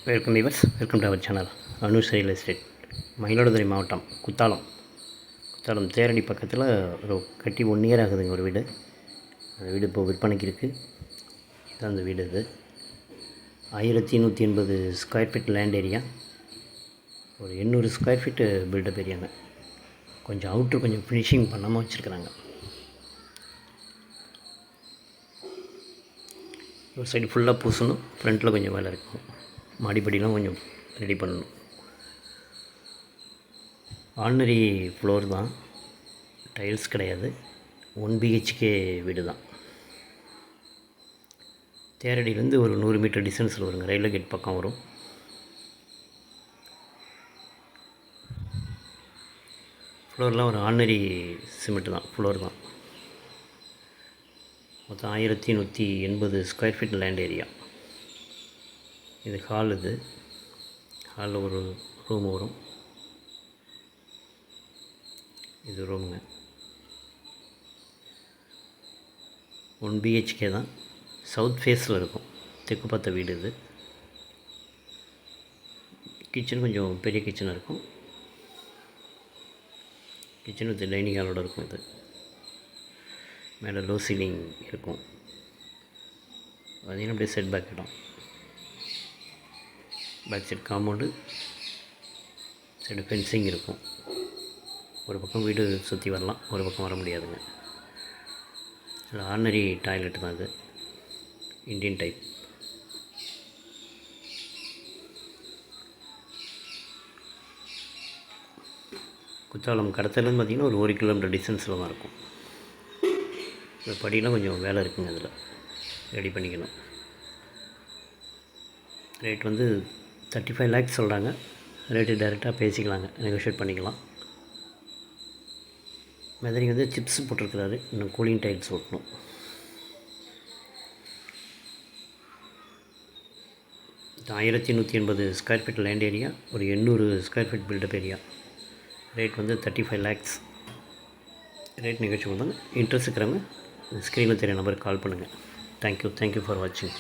Welcome viewers, welcome to our channel Anush real estate. Mayiladuthurai மாவட்டம் குத்தாலம் தேரடி பக்கத்தில் ஒரு கட்டி 1 இயர் ஆகுதுங்க ஒரு வீடு. அந்த வீடு இப்போ விற்பனைக்கு இருக்குது. இதுதான் அந்த வீடு. இது 1180 ஸ்கொயர் ஃபீட் லேண்ட் ஏரியா, ஒரு 800 ஸ்கொயர் ஃபீட்டு பில்டப் ஏரியாங்க. கொஞ்சம் அவுட்ரு கொஞ்சம் ஃபினிஷிங் பண்ணாமல் வச்சுருக்குறாங்க. ஒரு சைடு ஃபுல்லாக பூசணும், ஃப்ரண்ட்டில் கொஞ்சம் வேலை இருக்கும். மாடிப்படிலாம் கொஞ்சம் ரெடி பண்ணணும். ஆர்டினரி ஃப்ளோர் தான், டைல்ஸ் கிடையாது. 1 BHK வீடு தான். தேரடியிலேருந்து ஒரு 100 மீட்டர் டிஸ்டன்ஸில் வருங்க. ரயில்வே கேட் பக்கம் வரும். ஃப்ளோர்லாம் ஒரு ஆர்டினரி சிமெண்ட் தான், ஃப்ளோர் தான். மொத்தம் 1180 ஸ்கொயர் ஃபீட் லேண்ட் ஏரியா. இது ஹால். இது ஹாலில் ஒரு ரூம் வரும். இது ரூமுங்க. 1 BHK தான். சவுத் ஃபேஸில் இருக்கும். தெற்கு பார்த்த வீடு இது. கிச்சன் கொஞ்சம் பெரிய கிச்சனாக இருக்கும். கிச்சன் வித் டைனிங் ஹாலோடு இருக்கும். இது மேலே லோ சீலிங் இருக்கும். பார்த்திங்கன்னா அப்படியே செட் பேக் இடம். Back side compound, side fencing இருக்கும். ஒரு பக்கம் வீடு சுற்றி வரலாம், ஒரு பக்கம் வர முடியாதுங்க. இதில் ஆர்டினரி டாய்லெட் தான். இது இந்தியன் டைப். குத்தாலம் கடத்தலேருந்து பார்த்திங்கன்னா ஒரு 1 கிலோமீட்டர் டிஸ்டன்ஸில் தான் இருக்கும். இந்த படியெலாம் கொஞ்சம் வேலை இருக்குங்க. அதில் ரெடி பண்ணிக்கணும். ரேட் வந்து 35 lakhs சொல்கிறாங்க. ரேட்டு டைரெக்டாக பேசிக்கலாங்க, நெகோஷியேட் பண்ணிக்கலாம். மெதரிங் வந்து சிப்ஸ் போட்டிருக்கிறாரு. இன்னும் கூலிங் டைல்ஸ் ஓட்டணும். இது 1180 ஸ்கொயர் ஃபீட் லேண்ட் ஏரியா, ஒரு 800 square feet built up area. Rate வந்து 35 lakhs. ரேட் நெகோஷியபிள் தாங்க. இன்ட்ரெஸ்ட் இருக்கிறவங்க ஸ்க்ரீனில் தெரிய நம்பருக்கு கால் பண்ணுங்கள். தேங்க்யூ ஃபார் வாட்சிங்.